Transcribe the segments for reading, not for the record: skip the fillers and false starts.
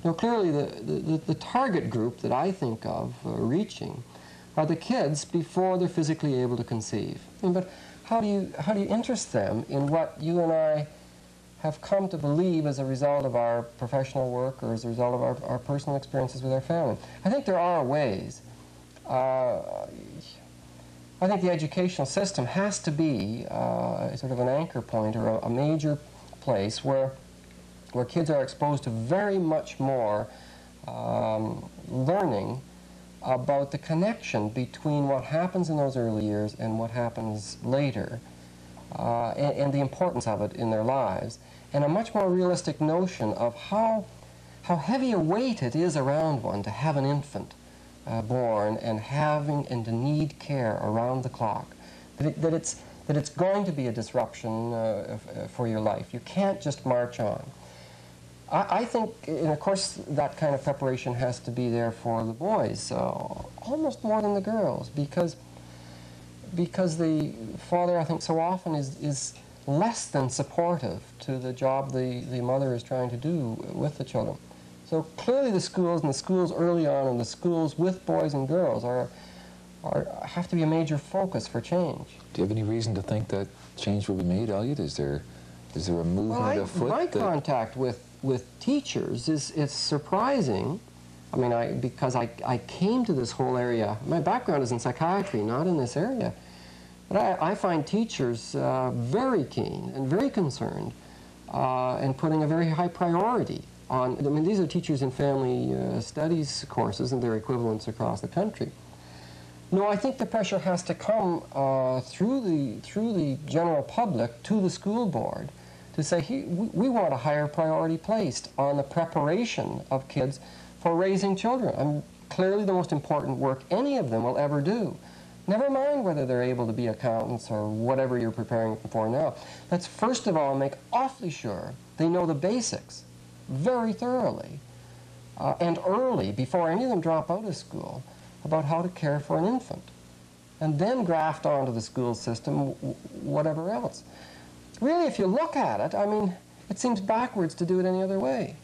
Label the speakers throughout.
Speaker 1: You know, clearly the target group that I think of reaching are the kids before they're physically able to conceive. But how do you interest them in what you and I have come to believe as a result of our professional work or as a result of our personal experiences with our family? I think there are ways. I think the educational system has to be sort of an anchor point or a major place where kids are exposed to very much more learning about the connection between what happens in those early years and what happens later, and the importance of it in their lives, and a much more realistic notion of how heavy a weight it is around one to have an infant born and to need care around the clock, that it's going to be a disruption for your life. You can't just march on. I think, and of course, that kind of preparation has to be there for the boys, almost more than the girls, because the father, I think, so often is less than supportive to the job the mother is trying to do with the children. So clearly the schools early on and the schools with boys and girls have to be a major focus for change.
Speaker 2: Do you have any reason to think that change will be made, Elliot? Is there a movement afoot?
Speaker 1: My contact with teachers is surprising. I mean, because I came to this whole area, my background is in psychiatry, not in this area. But I find teachers very keen and very concerned and putting a very high priority on, I mean, these are teachers in family studies courses and their equivalents across the country. No, I think the pressure has to come through the general public to the school board to say, we want a higher priority placed on the preparation of kids for raising children. I mean, clearly the most important work any of them will ever do. Never mind whether they're able to be accountants or whatever you're preparing them for now. Let's first of all make awfully sure they know the basics very thoroughly and early, before any of them drop out of school, about how to care for an infant. And then graft onto the school system whatever else. Really, if you look at it, I mean, it seems backwards to do it any other way.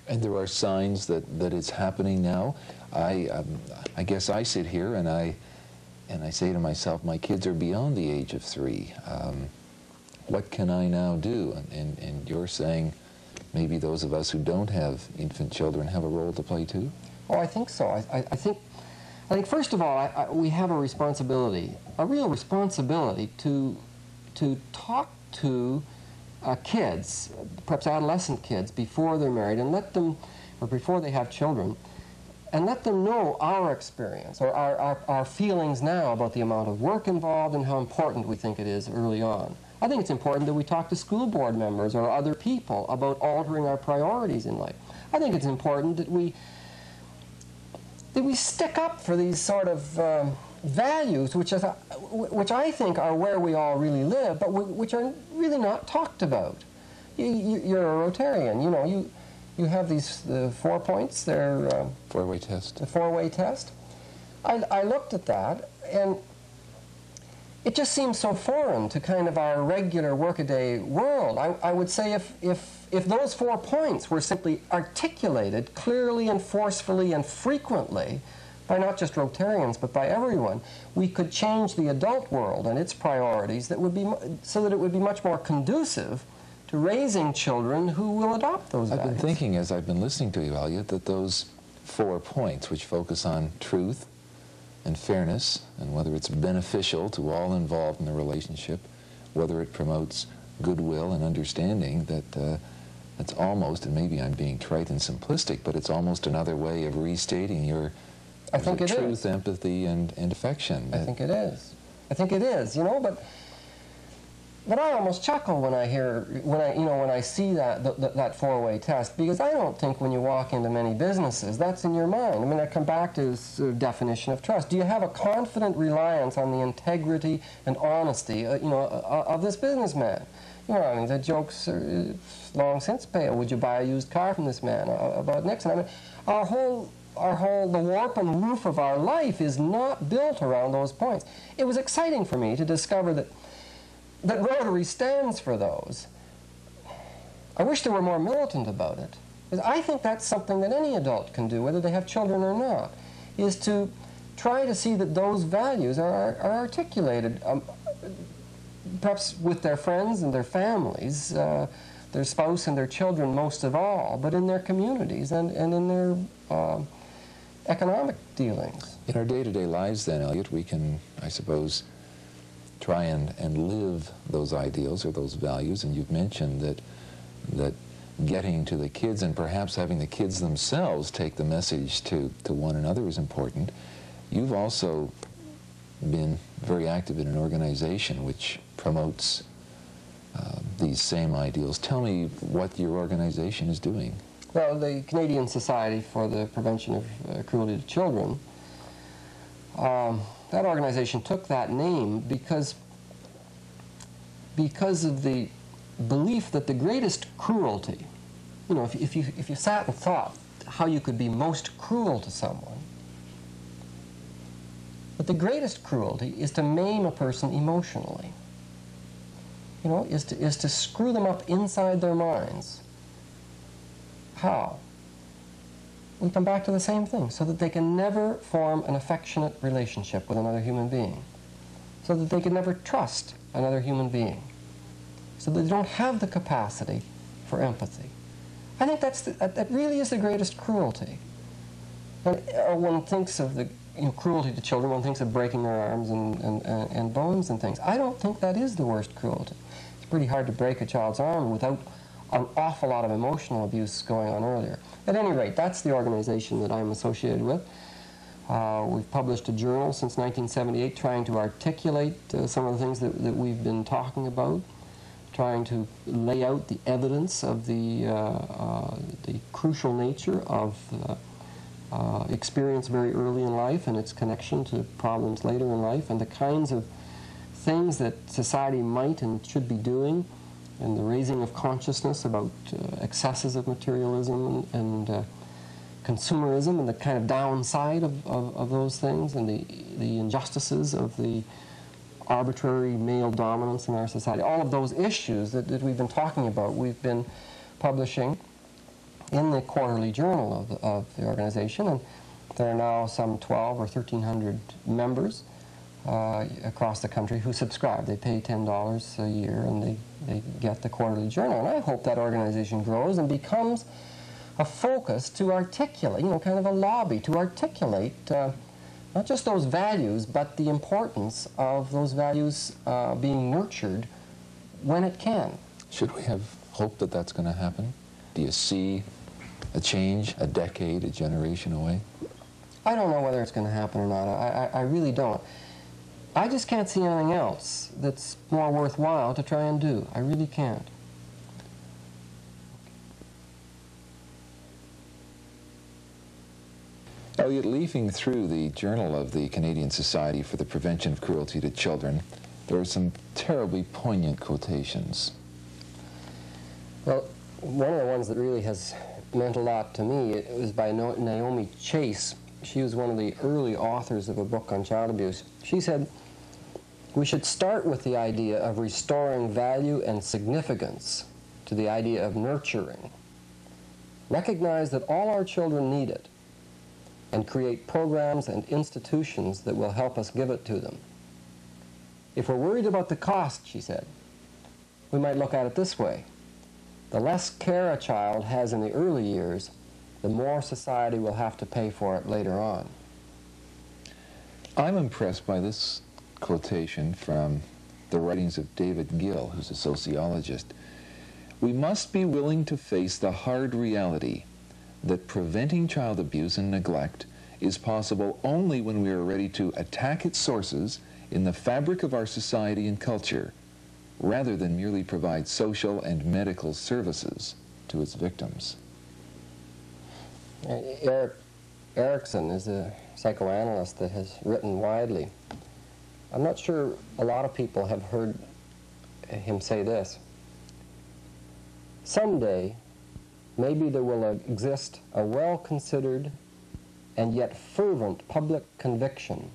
Speaker 2: And there are signs that it's happening now. I guess I sit here and I say to myself, my kids are beyond the age of 3. What can I now do? And you're saying maybe those of us who don't have infant children have a role to play too?
Speaker 1: Oh, I think so. I think first of all, we have a responsibility, a real responsibility to talk to kids, perhaps adolescent kids, before they're married, and let them, or before they have children, and let them know our experience, or our feelings now about the amount of work involved and how important we think it is early on. I think it's important that we talk to school board members or other people about altering our priorities in life. I think it's important that we stick up for these sort of values, which I think are where we all really live, but which are really not talked about. You're a Rotarian, you know, you have these 4 points. They're
Speaker 2: four-way test. The
Speaker 1: four-way test. I looked at that, and it just seems so foreign to kind of our regular workaday world. I would say if those 4 points were simply articulated clearly and forcefully and frequently by not just Rotarians but by everyone, we could change the adult world and its priorities so that it would be much more conducive to raising children who will adopt those values.
Speaker 2: I've been thinking, as I've been listening to you, Elliot, that those 4 points, which focus on truth and fairness, and whether it's beneficial to all involved in the relationship, whether it promotes goodwill and understanding, that's almost, and maybe I'm being trite and simplistic, but it's almost another way of restating your truth, empathy, and affection.
Speaker 1: I think it is. I think it is, you know, but I almost chuckle when I see that 4-way test, because I don't think when you walk into many businesses that's in your mind. I mean, I come back to this definition of trust. Do you have a confident reliance on the integrity and honesty, of this businessman? You know, I mean, the jokes are long since pale. Would you buy a used car from this man? About Nixon. I mean, the warp and woof of our life is not built around those points. It was exciting for me to discover that Rotary stands for those. I wish they were more militant about it. Because I think that's something that any adult can do, whether they have children or not, is to try to see that those values are articulated, perhaps with their friends and their families, their spouse and their children most of all, but in their communities and in their economic dealings.
Speaker 2: In our day-to-day lives then, Elliot, we can, I suppose, try and live those ideals or those values, and you've mentioned that getting to the kids and perhaps having the kids themselves take the message to one another is important. You've also been very active in an organization which promotes these same ideals. Tell me what your organization is doing.
Speaker 1: Well, the Canadian Society for the Prevention of Cruelty to Children, that organization took that name because of the belief that the greatest cruelty, you know, if you sat and thought how you could be most cruel to someone, but the greatest cruelty is to maim a person emotionally, you know, is to screw them up inside their minds. How? We come back to the same thing, so that they can never form an affectionate relationship with another human being, so that they can never trust another human being, so that they don't have the capacity for empathy. I think that really is the greatest cruelty. When one thinks of the cruelty to children, one thinks of breaking their arms and bones and things. I don't think that is the worst cruelty. It's pretty hard to break a child's arm without an awful lot of emotional abuse going on earlier. At any rate, that's the organization that I'm associated with. We've published a journal since 1978 trying to articulate some of the things that we've been talking about, trying to lay out the evidence of the crucial nature of experience very early in life and its connection to problems later in life, and the kinds of things that society might and should be doing, and the raising of consciousness about excesses of materialism and consumerism and the kind of downside of those things, and the injustices of the arbitrary male dominance in our society. All of those issues that we've been talking about, we've been publishing in the quarterly journal of the organization, and there are now some 12 or 1,300 members across the country who subscribe. They pay $10 a year and they get the quarterly journal. And I hope that organization grows and becomes a focus to articulate, you know, kind of a lobby to articulate not just those values, but the importance of those values being nurtured when it can.
Speaker 2: Should we have hope that that's going to happen? Do you see a change, a decade, a generation away?
Speaker 1: I don't know whether it's going to happen or not. I really don't. I just can't see anything else that's more worthwhile to try and do. I really can't.
Speaker 2: Elliot, leafing through the journal of the Canadian Society for the Prevention of Cruelty to Children, there are some terribly poignant quotations.
Speaker 1: Well, one of the ones that really has meant a lot to me, it was by Naomi Chase. She was one of the early authors of a book on child abuse. She said, "We should start with the idea of restoring value and significance to the idea of nurturing. Recognize that all our children need it, and create programs and institutions that will help us give it to them. If we're worried about the cost," she said, "we might look at it this way. The less care a child has in the early years, the more society will have to pay for it later on."
Speaker 2: I'm impressed by this quotation from the writings of David Gill, who's a sociologist. "We must be willing to face the hard reality that preventing child abuse and neglect is possible only when we are ready to attack its sources in the fabric of our society and culture, rather than merely provide social and medical services to its victims."
Speaker 1: Erik Erikson is a psychoanalyst that has written widely. I'm not sure a lot of people have heard him say this: "Someday, maybe there will exist a well-considered and yet fervent public conviction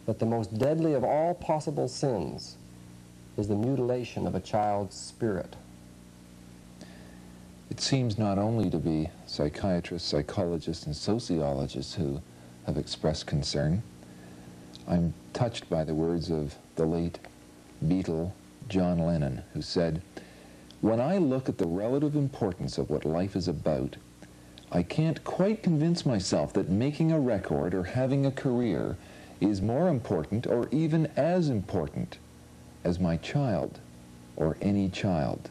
Speaker 1: that the most deadly of all possible sins is the mutilation of a child's spirit."
Speaker 2: It seems not only to be psychiatrists, psychologists, and sociologists who have expressed concern. I'm touched by the words of the late Beatle John Lennon, who said, "When I look at the relative importance of what life is about, I can't quite convince myself that making a record or having a career is more important or even as important as my child or any child."